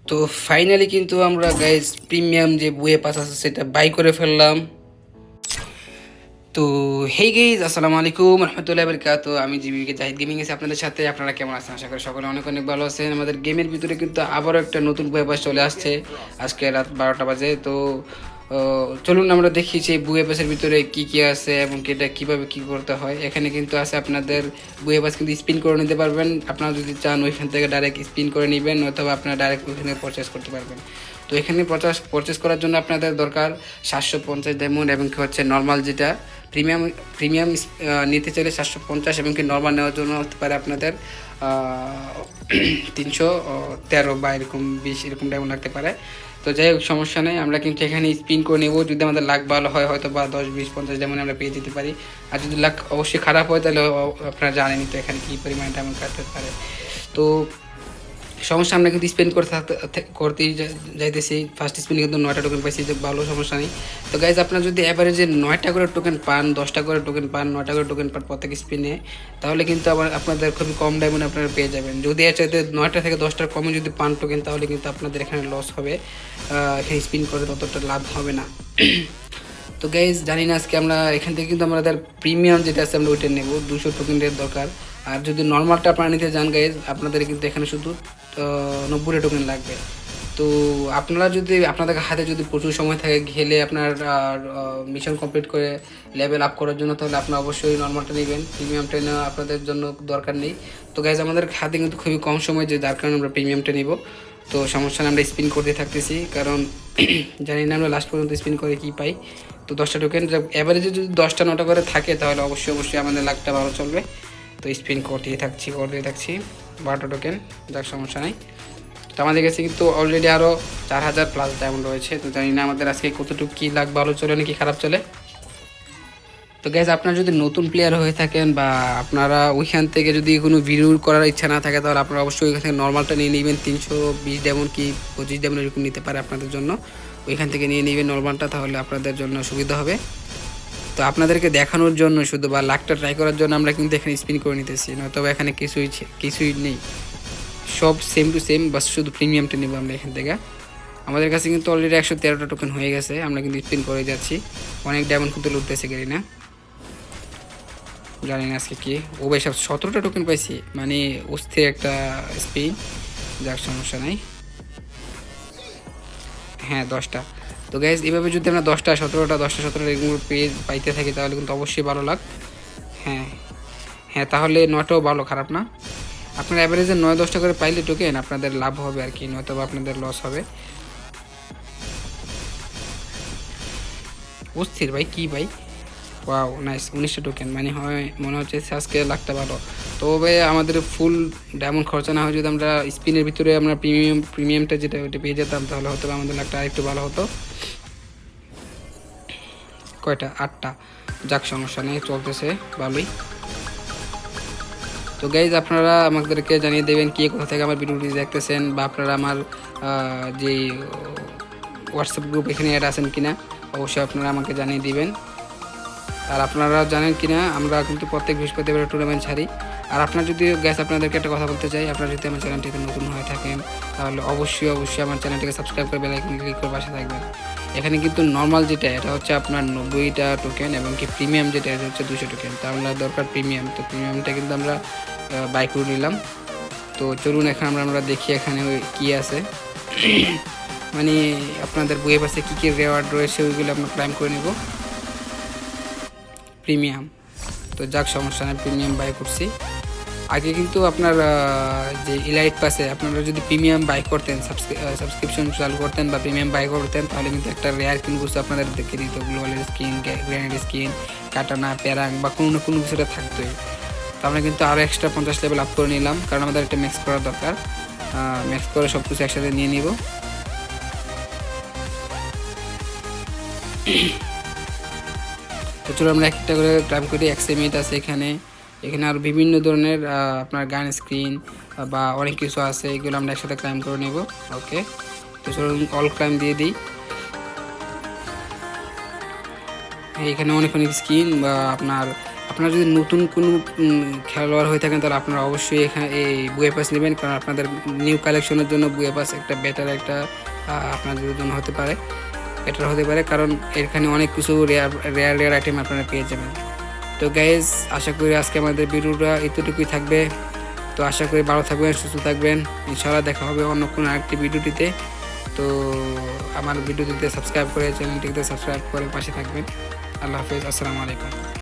তো ফাইনালি কিন্তু আমরা গাইজ প্রিমিয়াম যে বুয়ে পাস আছে সেটা বাই করে ফেললাম। তো হেই গাইজ, আসসালামু আলাইকুম রহমতুল্লাহি ওয়া বারাকাতুহু। আমি জিবিকে জাহিদ গেমিং এসে আপনাদের সাথে। আপনারা কেমন আছেন? আশা করি সকলে অনেক অনেক ভালো আছেন। আমাদের গেমের ভিতরে কিন্তু আবারও একটা নতুন বুয়ে পাস চলে আসছে আজকে রাত 12টা বাজে। তো চলুন আমরা দেখি সেই বুয়ে পাসের ভিতরে কি কি আছে এবং এটা কিভাবে কি করতে হয়। এখানে কিন্তু আছে আপনাদের বুয়ে পাস কিন্তু স্পিন করে নিতে পারবেন। আপনারা যদি চান ওইখান থেকে ডাইরেক্ট স্পিন করে নেবেন, অথবা আপনারা ডাইরেক্ট ওইখানে পারচেস করতে পারবেন। তো এখানে পারচেস করার জন্য আপনাদের দরকার 750 ডায়মন্ড এবং কি হচ্ছে নর্মাল যেটা প্রিমিয়াম প্রিমিয়াম নিতে চাইলে 750 এবং কি নর্মাল নেওয়ার জন্য হতে পারে আপনাদের 313 বা এরকম 20 এরকম ডায়মন্ড লাগতে পারে। তো যাই হোক, সমস্যা নেই, আমরা কিন্তু এখানে স্পিন করে নেব। যদি আমাদের লাক ভালো হয় হয়তো বা 10 20 50 ডায়মন্ড আমরা পেয়ে যেতে পারি। আর যদি লাক অবশ্যই খারাপ হয় তাহলে আপনারা জানেনই তো এখানে কী পরিমাণে ডায়মন্ড কাটতে পারে। তো সমস্যা, আমরা কিন্তু স্পেন্ড করতেই যাইতেছি। ফার্স্ট স্পেন্ডে কিন্তু 9টা টোকেন পাইছি, যে ভালো, সমস্যা নেই। তো গাইজ, আপনারা যদি অ্যাভারেজে 9টা করে টোকেন পান, 10টা করে টোকেন পান, 9টা করে টোকেন পান প্রত্যেক স্পিনে, তাহলে কিন্তু আবার আপনাদের খুবই কম ডায়মন্ড আপনারা পেয়ে যাবেন। যদি এর চাইতে 9টা থেকে 10টার কমে যদি পান টোকেন, তাহলে কিন্তু আপনাদের এখানে লস হবে, এখানে স্পিন করে ততটা লাভ হবে না। তো গাইজ, জানি না আজকে আমরা এখান থেকে কিন্তু আমাদের প্রিমিয়াম যেটা আছে আমরা ওইটা নেব। 200 টোকেনের দরকার। আর যদি নর্মালটা আপনারা নিতে যান গাইজ, আপনাদের কিন্তু এখানে শুধু 90টা টোকেন লাগবে। তো আপনারা যদি আপনাদের হাতে যদি প্রচুর সময় থাকে খেলে আপনার মিশন কমপ্লিট করে লেভেল আপ করার জন্য, তাহলে আপনারা অবশ্যই নর্মালটা নেবেন। প্রিমিয়ামটা নেওয়া আপনাদের জন্য দরকার নেই। তো গাইজ, আমাদের হাতে কিন্তু খুবই কম সময়, যে যার কারণে আমরা প্রিমিয়ামটা নিব। তো সমস্যা নেই, আমরা স্পিন করতে থাকতেছি, কারণ জানি না আমরা লাস্ট পর্যন্ত স্পিন করে কী পাই। তো 10টা টোকেন অ্যাভারেজে যদি 10টা 9টা করে থাকে, তাহলে অবশ্যই অবশ্যই আমাদের লাখটা ভালো চলবে। তো স্পিন করতেই থাকছি 12টা টোকেন, যার সমস্যা নেই। তো আমাদের কাছে কিন্তু অলরেডি আরও 4000 প্লাস ডায়মন্ড রয়েছে। তো জানি না আমাদের আজকে কতটুকু কী লাখ ভালো চলে নাকি খারাপ চলে। তো গ্যাস, আপনারা যদি নতুন প্লেয়ার হয়ে থাকেন বা আপনারা ওইখান থেকে যদি কোনো ভিডিও করার ইচ্ছা না থাকে, তাহলে আপনারা অবশ্যই ওইখান থেকে নর্মালটা নিয়ে নেবেন। 320 ডায়মন্ড কি 25 ডায়মন্ড এরকম নিতে পারে আপনাদের জন্য। ওইখান থেকে নিয়ে নেবেন নর্মালটা, তাহলে আপনাদের জন্য সুবিধা হবে। তো আপনাদেরকে দেখানোর জন্য শুধু বা লাকটা ট্রাই করার জন্য আমরা কিন্তু এখানে স্পিন করে নিতেছি, নয়তো এখানে কিছুই নেই, সব সেম টু সেম, বাস শুধু প্রিমিয়ামটা নেব আমরা এখান থেকে। আমাদের কাছে কিন্তু অলরেডি 113টা টোকেন হয়ে গেছে, আমরা কিন্তু স্পিন করে যাচ্ছি। অনেক ডায়মন্ড কিন্তু লুটতেছে গাড়ি না, জানি না আজকে কি। ও ভাই, সব 17টা টোকেন পাইছি, মানে অস্থির একটা স্পিন। যাক, সমস্যা নাই। হ্যাঁ, 10টা। তো গ্যাস, এভাবে যদি আমরা 10টা 17টা 10টা 17টা এগুলো পাইতে থাকি, তাহলে কিন্তু অবশ্যই ভালো লাগ। হ্যাঁ হ্যাঁ, তাহলে 9টাও ভালো, খারাপ না। আপনার অ্যাভারেজে 9 10টা করে পাইলে টোকেন আপনাদের লাভ হবে আর কি, নয়তো আপনাদের লস হবে। অস্থির ভাই, কি ভাই, ওয়াও নাইস, 19টা টোকেন, মানে হয় মনে হচ্ছে আজকে লাখটা ভালো। তবে আমাদের ফুল ডায়মন্ড খরচা না হয়, যদি আমরা স্পিনের ভিতরে আমরা প্রিমিয়ামটা যেটা ওইটা পেয়ে যেতাম, তাহলে হয়তো আমাদের লাখটা আরেকটু ভালো হতো। কয়টা? 8টা। যাক, সমস্যা নেই, চলতেছে ভালোই। তো গাইজ, আপনারা আমাদেরকে জানিয়ে দেবেন কে কোথা থেকে আমার ভিডিওটি দেখতেছেন, বা আপনারা আমার যে হোয়াটসঅ্যাপ গ্রুপ এখানে অ্যাড আছেন কিনা, অবশ্যই আপনারা আমাকে জানিয়ে দিবেন। আর আপনারা জানেন কিনা, আমরা কিন্তু প্রত্যেক বৃহস্পতিবার টুর্নামেন্ট ছাড়ি। আর আপনার যদি গ্যাস, আপনাদেরকে একটা কথা বলতে চাই, আপনারা যদি আমার চ্যানেলটিতে নতুন হয়ে থাকেন, তাহলে অবশ্যই অবশ্যই আমার চ্যানেলটিকে সাবস্ক্রাইব করে বেল আইকনে ক্লিক করে পাশে থাকবেন। এখানে কিন্তু নর্মাল যেটা, এটা হচ্ছে আপনার 90টা টোকেন, এবং কি প্রিমিয়াম যেটা, এটা হচ্ছে 200 টোকেন। তো আমরা দরকার প্রিমিয়াম, তো প্রিমিয়ামটা কিন্তু আমরা বাই করে নিলাম। তো চলুন এখন আমরা দেখি এখানে কী আছে। মানে আপনাদের বইয়ের পাশে কী কী রেওয়ার্ড রয়েছে, ওইগুলো আমরা ক্লাইম করে নেব। প্রিমিয়াম, তো যাক, সমস্যা নেই, প্রিমিয়াম বাই করছি। আগে কিন্তু আপনার যে ইলাইট পাসে আপনারা যদি প্রিমিয়াম বাই করতেন, সাবস্ক্রিপশন চালু করতেন বা প্রিমিয়াম বাই করতেন, তাহলে কিন্তু একটা রেয়ার কিন কিছু আপনাদের দেখে দিত। গ্লোবালের স্কিন, গ্র্যান্ড স্কিন, কাটানা, প্যারাং বা কোনো না কোনো কিছুটা থাকতোই। তো আমরা কিন্তু আরও এক্সট্রা 50 লেভেল আপ করে নিলাম, কারণ আমাদের একটা ম্যাক্স করার দরকার। ম্যাক্স করে সব কিছু একসাথে নিয়ে নিব। তো চলো আমরা একটা করে ক্লাইম করি। এক্সএমিট আছে এখানে, এখানে আরও বিভিন্ন ধরনের আপনার গান স্ক্রিন বা অনেক কিছু আছে, এগুলো আমরা একসাথে ক্লাইম করে নেব। ওকে, তো চলো অল ক্লাইম দিয়ে দিই। এখানে অনেক অনেক স্কিন বা আপনারা যদি নতুন কোনো খেলোয়াড় হয়ে থাকেন তাহলে আপনারা অবশ্যই এখানে এই বুয়ে পাস নেবেন, কারণ আপনাদের নিউ কালেকশনের জন্য বুয়ে পাস একটা বেটার একটা আপনাদের জন্য হতে পারে, বেটার হতে পারে, কারণ এখানে অনেক কিছু রেয়ার আইটেম আপনারা পেয়ে যাবেন। তো গাইজ আশা করি আজকে আমাদের ভিডিওটা এতটুকুই থাকবে। তো আশা করি ভালো থাকবেন, সুস্থ থাকবেন, ইনশাআল্লাহ দেখা হবে অন্য কোনো আরেকটি ভিডিওটিতে। তো আমার ভিডিওটিতে সাবস্ক্রাইব করে চ্যানেলটিতে সাবস্ক্রাইব করে পাশে থাকবেন। আল্লাহ হাফেজ, আসসালামু আলাইকুম।